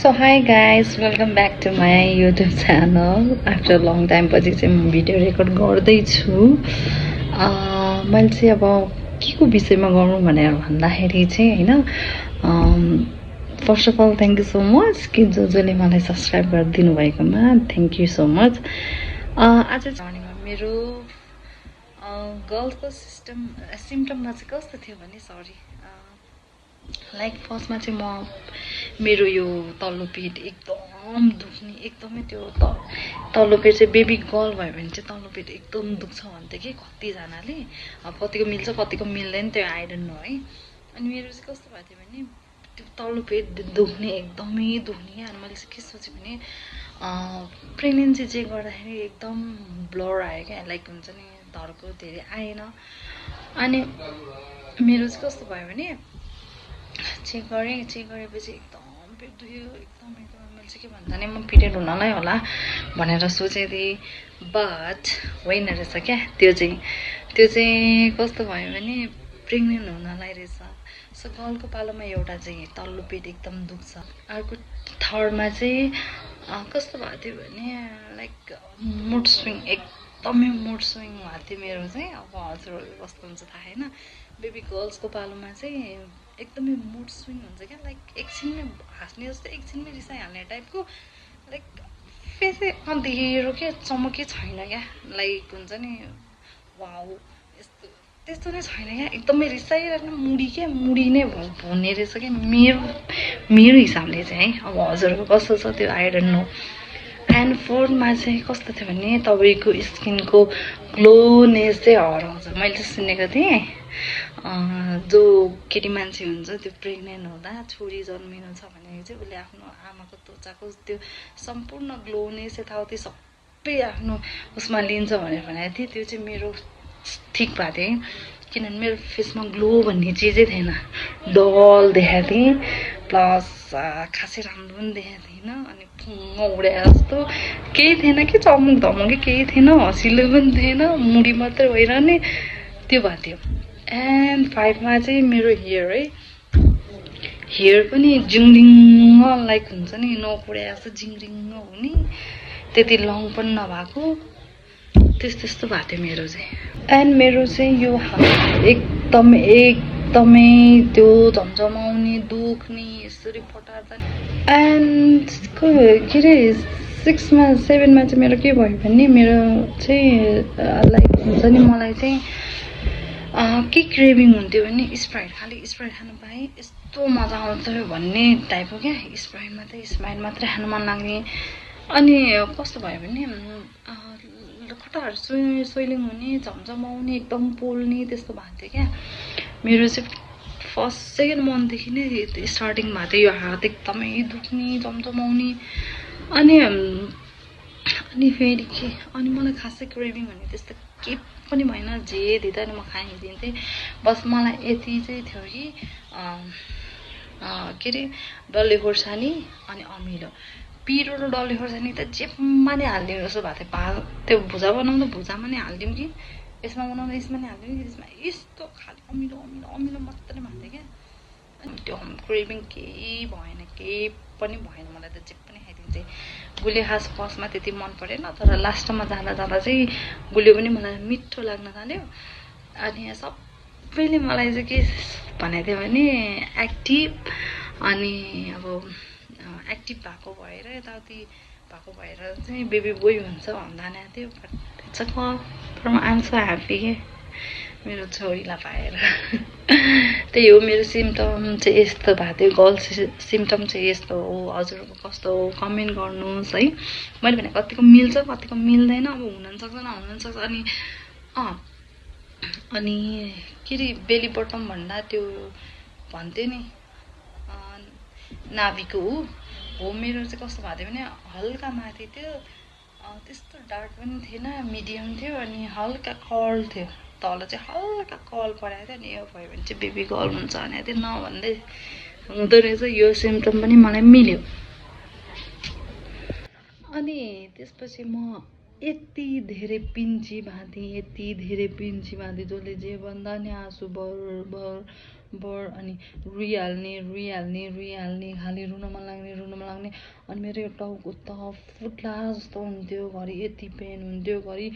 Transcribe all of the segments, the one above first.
So hi guys, welcome back to my YouTube channel. After a long time पछि चाहिँ म video record गर्दैछु। मैले चाहिँ अब के को विषयमा गरौँ भनेर भन्दाखेरि चाहिँ हैन, first of all thank you so much कि जसले मलाई सब्सक्राइब गरिदिनु भएकोमा थ्याङ्क यू सो मच। आज जर्नीमा मेरो गर्ल्सको सिम्टममा चाहिँ कस्तो थियो भने लाइक फर्स्टमा चाहिँ मेरो यो तल्लो पेट एकदम दुख्ने, एकदमै त्यो तल्लो पेट चाहिँ बेबी गर्ल भयो भने चाहिँ तल्लो पेट एकदम दुख्छ भन्थ्यो कि कतिजनाले। अब कतिको मिल्छ कतिको मिल्दैन त्यो आई डोन्ट नो है। अनि मेरो चाहिँ कस्तो भएको थियो भने त्यो तल्लो पेट दुख्ने, एकदमै दुख्ने। अनि मैले चाहिँ के सोचेँ भने प्रेग्नेन्सी चेक गर्दाखेरि एकदम ब्लर आयो क्या, लाइक हुन्छ नि धर्को धेरै आएन। अनि मेरो चाहिँ कस्तो भयो भने चेक गरेपछि एकदम पेट दुख्यो, एकदम मैले चाहिँ के भन्दा नि म पिरियड हुनलाई होला भनेर सोचेको थिएँ, बट होइन रहेछ क्या। त्यो चाहिँ कस्तो भयो भने प्रेग्नेन्ट हुनलाई रहेछ। सो गर्लको पालोमा एउटा चाहिँ तल्लो पेट एकदम दुख्छ, अर्को थर्डमा चाहिँ कस्तो भएको थियो भने लाइक मुड स्विङ, एकदमै मुड स्विङ भएको थियो मेरो चाहिँ। अब हजुरहरू कस्तो हुन्छ थाहा छैन, बेबी गर्ल्सको पालोमा चाहिँ एकदमै मुड स्विङ हुन्छ क्या, लाइक एकछिनमै हाँस्ने जस्तो, एकछिनमै रिसाइहाल्ने टाइपको, लाइक फेसै अँधिरो के चमकै छैन क्या, लाइक हुन्छ नि वाउ यस्तो त्यस्तो नै छैन क्या, एकदमै रिसाइरहेको मुडी नै हुने रहेछ क्या मेरो हिसाबले चाहिँ है। अब हजुरको कस्तो छ त्यो आई डोन्ट नो। एन्ड फोर्थमा चाहिँ कस्तो थियो भने तपाईँको स्किनको ग्लोनेस चाहिँ हराउँछ। मैले चाहिँ सुनेको थिएँ जो केटी मान्छे हुन्छ त्यो प्रेग्नेन्ट हुँदा छोरी जन्मिनु छ भने चाहिँ उसले आफ्नो आमाको त्वचाको त्यो सम्पूर्ण ग्लोनेस यताउति सबै आफ्नो उसमा लिन्छ भनेर भनेको थिएँ। त्यो चाहिँ मेरो ठिक भएको थियो, किनभने मेरो फेसमा ग्लो भन्ने चिजै थिएन, डल देखाएको थिएँ, प्लस खासै राम्रो पनि देखाएको थिएन। अनि फुङ्ग उडे जस्तो केही थिएन कि, चमक धमकै केही थिएन, हँसिलो पनि थिएन, मुडी मात्रै भइरहने त्यो भएको थियो। एन्ड फाइभमा चाहिँ मेरो हेयर पनि जिङ्रिङ्ग, लाइक हुन्छ नि नकुडे जस्तो जिङ्रिङ्ग हुने, त्यति लङ पनि नभएको, त्यस्तो भएको थियो मेरो चाहिँ। एन्ड मेरो चाहिँ यो हात एकदमै त्यो झमझमाउने, दुख्ने, यसरी फटार्दा। एन्ड के अरे 6मा 7मा चाहिँ मेरो के भयो भने मेरो चाहिँ लाइक हुन्छ नि मलाई चाहिँ के क्रेभिङ हुन्थ्यो भने स्प्राइट, खालि स्प्राइट खानु पाएँ यस्तो मजा आउँछ भन्ने टाइपको क्या, स्प्राइट मात्रै खानु मन लाग्ने। अनि कस्तो भयो भने खुट्टाहरू सोइलिङ हुने, झमझमाउने, एकदम पोल्ने त्यस्तो भएको थियो क्या। मेरो चाहिँ फर्स्ट सेकेन्ड मन्थदेखि नै स्टार्टिङ भएको थियो यो हात एकदमै दुख्ने, झमझमाउने। अनि फेरि के, अनि मलाई खासै क्रेभिङ हुने त्यस्तो के पनि भएन, जे दिँदा नि म खाइदिन्थेँ। बस मलाई यति चाहिँ थियो कि के अरे डल्ले खोर्सानी अनि अमिलो, पिरो र डल्ले खोर्सानी त जेमा नै हालिदिउँ जस्तो भएको थियो। त्यो भुजा बनाउँदा भुजामा नै हालिदिउँ कि, यसमा बनाउँदा यसमा नै हालिदिउँ कि, त्यसमा यस्तो खालि अमिलो मात्रै भएको थियो क्या। अनि त्यो क्रेभिङ केही भएन, केही पनि भएन, मलाई त जे पनि खाइदिन्थेँ। गुलियो खास फर्स्टमा त्यति मन परेन, तर लास्टमा जाँदा चाहिँ गुलियो पनि मलाई मिठो लाग्न थाल्यो। अनि सबैले मलाई चाहिँ के भनेको थियो भने एक्टिभ, अनि अब एक्टिभ भएको भएर यताउति भएको भएर चाहिँ बेबी बोय हुन्छ भन्दा थियो। तर आइएम सो ह्याप्पी के मेरो छोरीलाई पाएर। त्यही हो, मेरो सिम्टम चाहिँ यस्तो भएको थियो, गर्ल्स सिम्टम चाहिँ यस्तो हो। हजुरको कस्तो हो कमेन्ट गर्नुहोस् है। मैले भने कतिको मिल्छ कतिको मिल्दैन, अब हुन सक्छ नहुन सक्छ। अनि के अरे बेली बटम भन्दा त्यो भन्थ्यो नि नाभिको हो। मेरो चाहिँ कस्तो भएको थियो भने हल्का माथि थियो, त्यस्तो डार्क पनि थिएन, मिडियम थियो, अनि हल्का कर्ल थियो, तल चाहिँ हल्का कर्ल परेको थियो। अनि यो भयो भने चाहिँ बेबी गर्ल हुन्छ भनेको थियो, नभन्दै हुँदो रहेछ। यो सिम्टम पनि मलाई मिल्यो। अनि त्यसपछि म यति धेरै पिन्ची भएको थिएँ, जसले जे भन्दा नि आँसु भर बर अनि रुइहाल्ने खालि रुन मन लाग्ने अनि मेरो यो टाउको त फुट्ला जस्तो हुन्थ्यो, घरि यति पेन हुन्थ्यो, घरि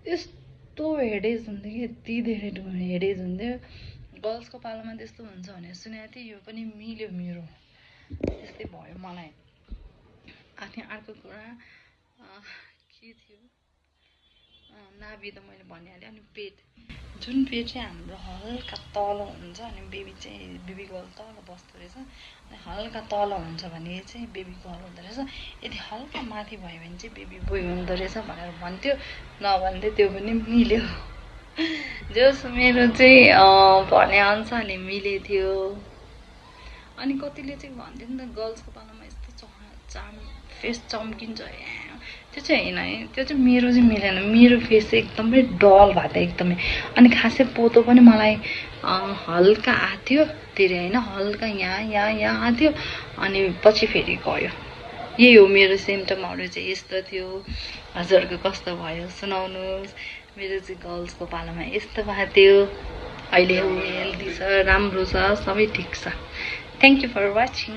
यस्तो हेडेज हुन्थ्यो कि यति धेरै हेडेज हुन्थ्यो। गर्ल्सको पालोमा त्यस्तो हुन्छ भनेर सुनेको थिएँ, यो पनि मिल्यो मेरो, त्यस्तै भयो मलाई। अनि अर्को कुरा के थियो, नाभि त मैले भनिहालेँ। अनि पेट, जुन पेट चाहिँ हाम्रो हल्का तल हुन्छ अनि बेबी गर्ल तल बस्दो रहेछ, अनि हल्का तल हुन्छ भने चाहिँ बेबी गर्ल हुँदो रहेछ, यदि हल्का माथि भयो भने चाहिँ बेबी बोय हुँदो रहेछ भनेर भन्थ्यो, नभन्थ्यो, त्यो पनि मिल्यो। जस मेरो चाहिँ भनेअनुसारले मिलेको थियो। अनि कतिले चाहिँ भन्थ्यो नि त गर्ल्सको पालोमा यस्तो फेस चम्किन्छ, त्यो चाहिँ होइन है, त्यो चाहिँ मेरो चाहिँ मिलेन। मेरो फेस चाहिँ एकदमै डल भएको थियो एकदमै। अनि खासै पोतो पनि मलाई हल्का आएको थियो, धेरै होइन, हल्का यहाँ आएको थियो, अनि पछि फेरि गयो। यही हो मेरो सिम्टमहरू चाहिँ यस्तो थियो। हजुरहरूको कस्तो भयो सुनाउनुहोस्। मेरो चाहिँ गर्ल्सको पालोमा यस्तो भएको थियो। अहिले हेल्दी छ, राम्रो छ, सबै ठिक छ। Thank you for watching.